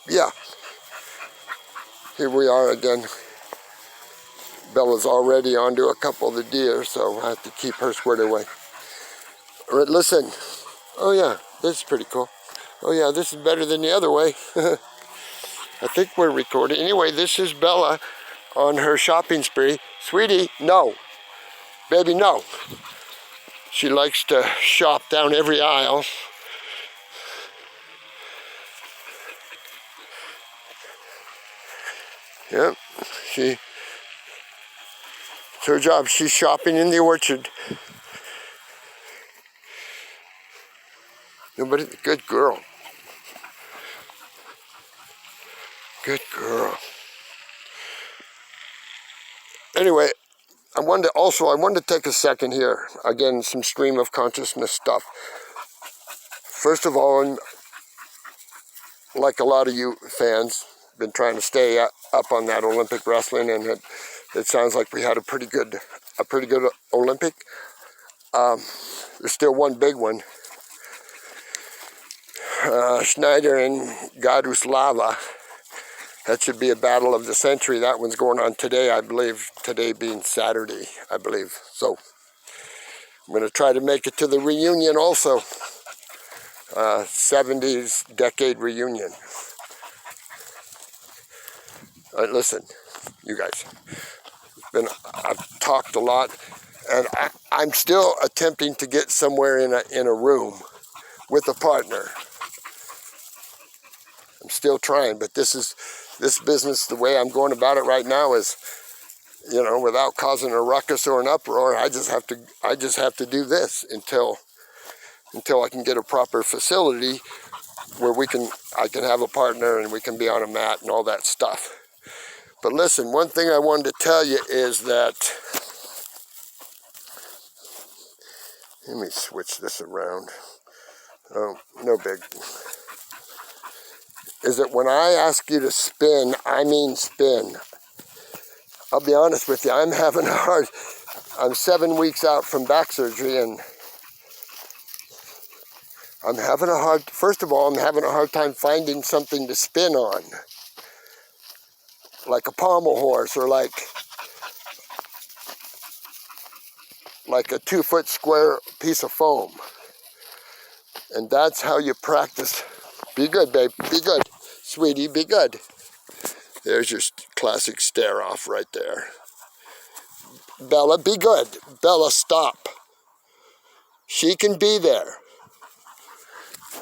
yeah, here we are again. Bella's already onto a couple of the deer, so I have to keep her squared away. All right, listen. Oh yeah, this is pretty cool. Oh yeah, this is better than the other way. I think we're recording. Anyway, this is Bella on her shopping spree. Sweetie, no. Baby, no. She likes to shop down every aisle. Yep, it's her job. She's shopping in the orchard. Nobody, good girl. Good girl. Anyway, I wanted to take a second here. Again, some stream of consciousness stuff. First of all, like a lot of you fans, been trying to stay up on that Olympic wrestling, and it sounds like we had a pretty good Olympic. There's still one big one. Schneider and Gaduslava. That should be a battle of the century. That one's going on today, I believe. Today being Saturday, I believe. So I'm going to try to make it to the reunion also. 70s decade reunion. All right, listen, you guys. I've talked a lot, and I'm still attempting to get somewhere in a room with a partner. I'm still trying, but this business, the way I'm going about it right now is, you know, without causing a ruckus or an uproar, I just have to do this until I can get a proper facility where I can have a partner and we can be on a mat and all that stuff. But listen, one thing I wanted to tell you is that, let me switch this around. Oh, no big. Is that when I ask you to spin, I mean spin. I'll be honest with you, I'm 7 weeks out from back surgery, and first of all, I'm having a hard time finding something to spin on. Like a pommel horse, or like a 2-foot square piece of foam. And that's how you practice. Be good, babe, be good. Sweetie, be good. There's your classic stare off right there. Bella, be good. Bella, stop. She can be there.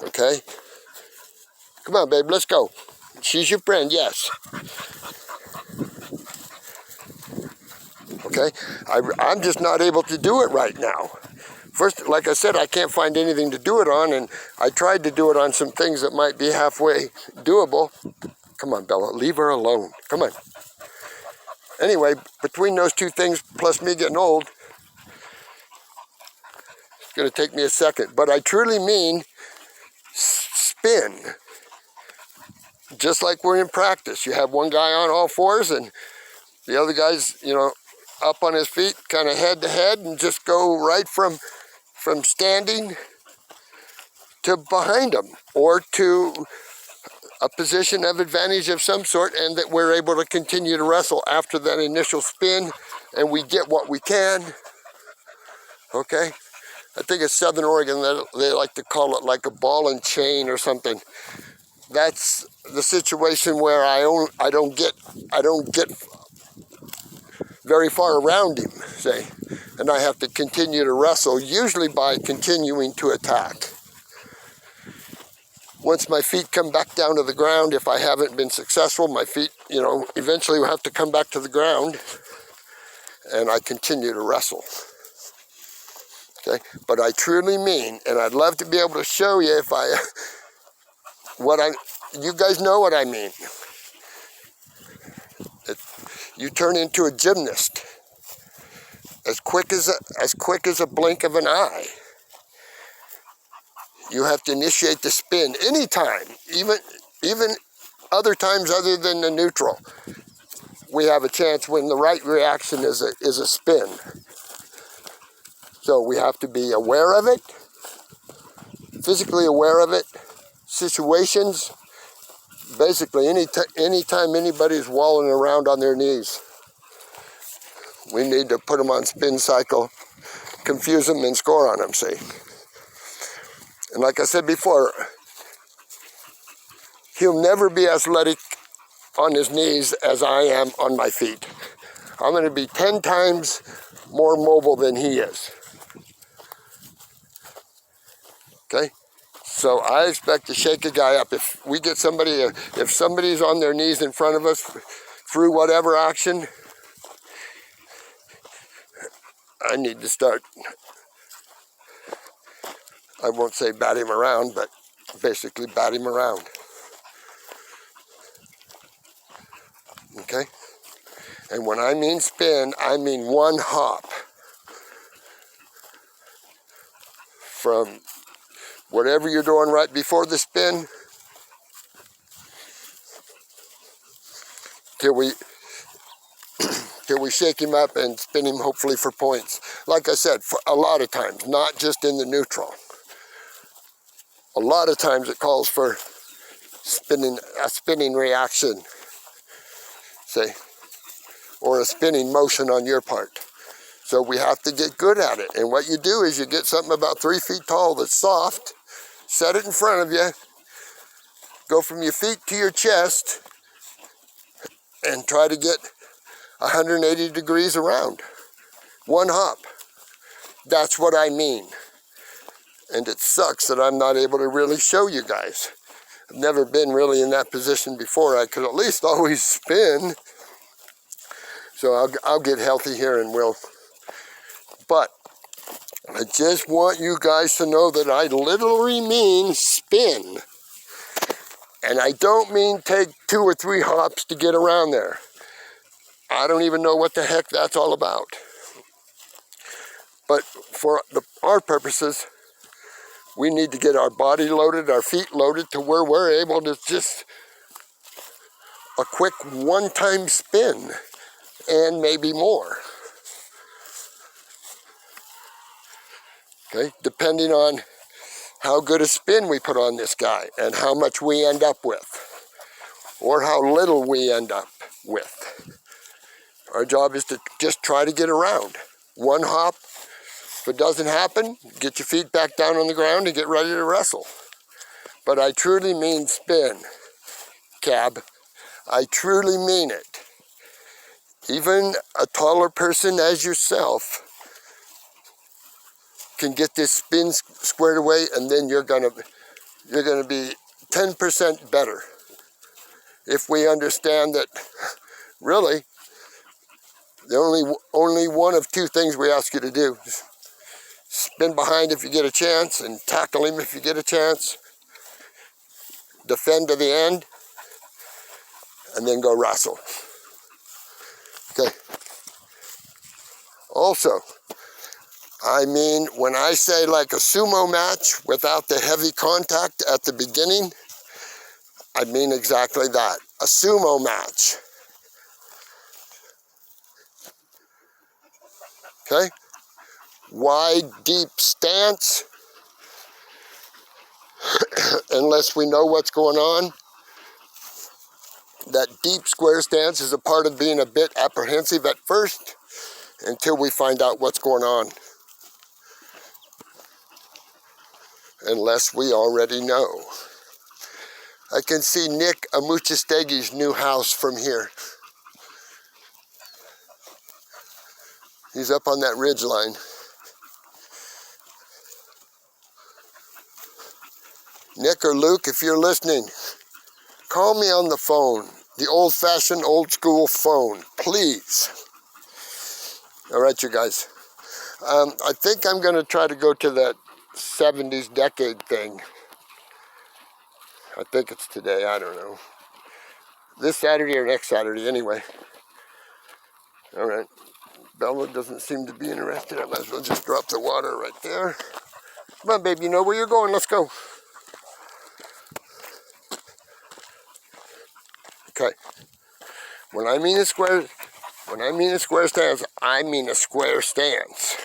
Okay? Come on, babe, let's go. She's your friend, yes. Okay? I'm just not able to do it right now. First, like I said, I can't find anything to do it on, and I tried to do it on some things that might be halfway doable. Come on, Bella, leave her alone. Come on. Anyway, between those two things, plus me getting old, it's going to take me a second. But I truly mean spin. Just like we're in practice. You have one guy on all fours, and the other guy's, you know, up on his feet, kind of head to head, and just go right from standing to behind him, or to a position of advantage of some sort, and that we're able to continue to wrestle after that initial spin, and we get what we can. Okay? I think it's Southern Oregon that they like to call it like a ball and chain or something. That's the situation where I don't get very far around him, say, and I have to continue to wrestle, usually by continuing to attack. Once my feet come back down to the ground, if I haven't been successful, my feet, you know, eventually will have to come back to the ground, and I continue to wrestle. Okay, but I truly mean, and I'd love to be able to show you you guys know what I mean. You turn into a gymnast as quick as a blink of an eye. You have to initiate the spin anytime, even other times other than the neutral. We have a chance when the right reaction is a spin. So we have to be aware of it, physically aware of it, situations, basically anytime anybody's walling around on their knees, we need to put them on spin cycle, confuse them, and score on them, see? And like I said before, he'll never be athletic on his knees as I am on my feet. I'm going to be 10 times more mobile than he is. Okay? So I expect to shake a guy up. If we get somebody, if somebody's on their knees in front of us through whatever action, I need to start, I won't say bat him around, but basically bat him around. Okay? And when I mean spin, I mean one hop from whatever you're doing right before the spin till we shake him up and spin him hopefully for points. Like I said, for a lot of times, not just in the neutral. A lot of times it calls for a spinning reaction, say, or a spinning motion on your part. So we have to get good at it. And what you do is you get something about 3 feet tall that's soft, set it in front of you, go from your feet to your chest, and try to get 180 degrees around. One hop. That's what I mean. And it sucks that I'm not able to really show you guys. I've never been really in that position before. I could at least always spin. So I'll get healthy here and will. But I just want you guys to know that I literally mean spin. And I don't mean take 2 or 3 hops to get around there. I don't even know what the heck that's all about. But for our purposes, we need to get our body loaded, our feet loaded to where we're able to just a quick one-time spin and maybe more. Okay, depending on how good a spin we put on this guy and how much we end up with, or how little we end up with. Our job is to just try to get around. One hop. If it doesn't happen, get your feet back down on the ground and get ready to wrestle. But I truly mean spin, Cab. I truly mean it. Even a taller person as yourself can get this spin squared away, and then you're gonna be 10% better. If we understand that, really, the only one of 2 things we ask you to do: spin behind if you get a chance, and tackle him if you get a chance. Defend to the end, and then go wrestle. Okay. Also, I mean, when I say like a sumo match without the heavy contact at the beginning, I mean exactly that. A sumo match. Okay? Wide, deep stance. Unless we know what's going on. That deep square stance is a part of being a bit apprehensive at first until we find out what's going on. Unless we already know. I can see Nick Amuchastegi's new house from here. He's up on that ridge line. Nick or Luke, if you're listening, call me on the phone. The old-fashioned, old-school phone, please. All right, you guys. I think I'm going to try to go to that 70s decade thing. I think it's today, I don't know. This Saturday or next Saturday, anyway. All right. Bella doesn't seem to be interested. I might as well just drop the water right there. Come on, babe, you know where you're going. Let's go. Okay. When I mean a square stance, I mean a square stance.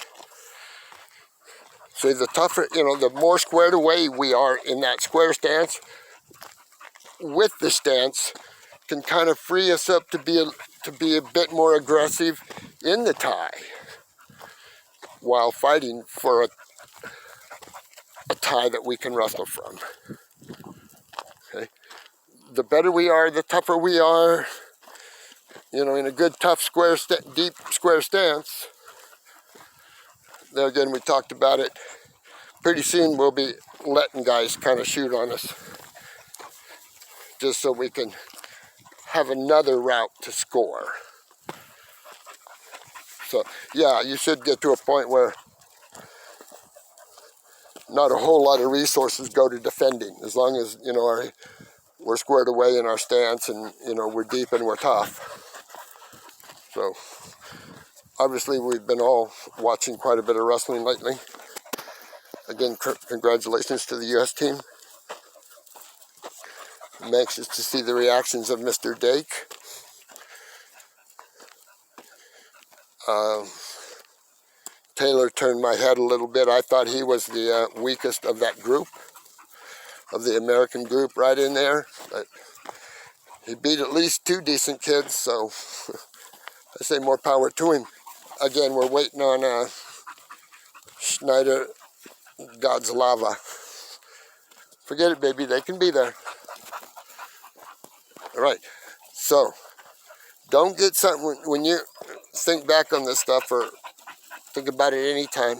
See, the tougher, the more squared away we are in that square stance, with the stance can kind of free us up to be a bit more aggressive in the tie while fighting for a tie that we can wrestle from. Okay? The better we are, the tougher we are. You know, in a good, tough, deep square stance. There again, we talked about it. Pretty soon we'll be letting guys kind of shoot on us, just so we can have another route to score. So, yeah, you should get to a point where not a whole lot of resources go to defending, as long as, you know, we're squared away in our stance and, you know, we're deep and we're tough. So, obviously, we've been all watching quite a bit of wrestling lately. Again, congratulations to the U.S. team. I'm anxious to see the reactions of Mr. Dake. Taylor turned my head a little bit. I thought he was the weakest of that group, of the American group right in there. But he beat at least 2 decent kids, so I say more power to him. Again, we're waiting on Schneider Godzlava. Forget it, baby. They can be there. All right. So, don't get something when you think back on this stuff or think about it any time.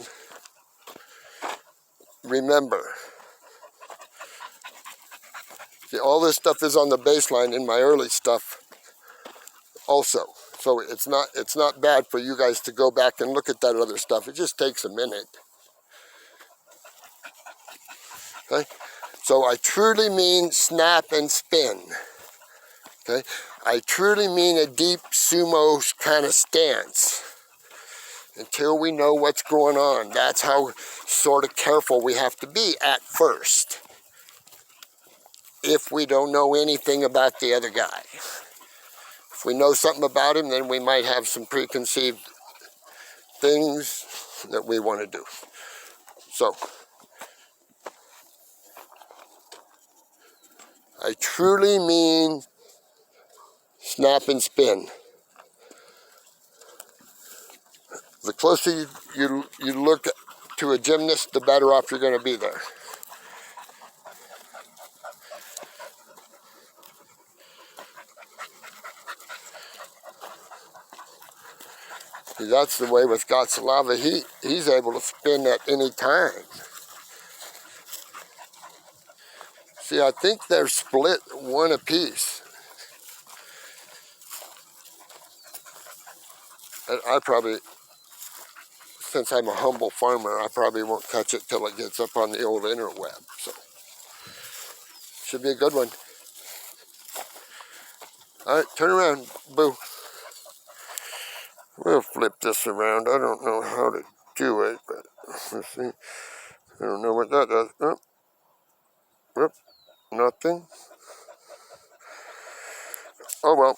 Remember, see, all this stuff is on the baseline in my early stuff also. So it's not bad for you guys to go back and look at that other stuff. It just takes a minute. Okay? So I truly mean snap and spin. Okay? I truly mean a deep sumo kind of stance. Until we know what's going on. That's how sort of careful we have to be at first. If we don't know anything about the other guy. If we know something about him, then we might have some preconceived things that we want to do. So, I truly mean snap and spin. The closer you look to a gymnast, the better off you're going to be there. See, that's the way with Godzlava. He's able to spin at any time. See, I think they're split 1 apiece. I probably, since I'm a humble farmer, I probably won't catch it till it gets up on the old interweb. So, should be a good one. All right, turn around, Boo. We'll flip this around. I don't know how to do it, but let's see. I don't know what that does. Oh, nothing. Oh well.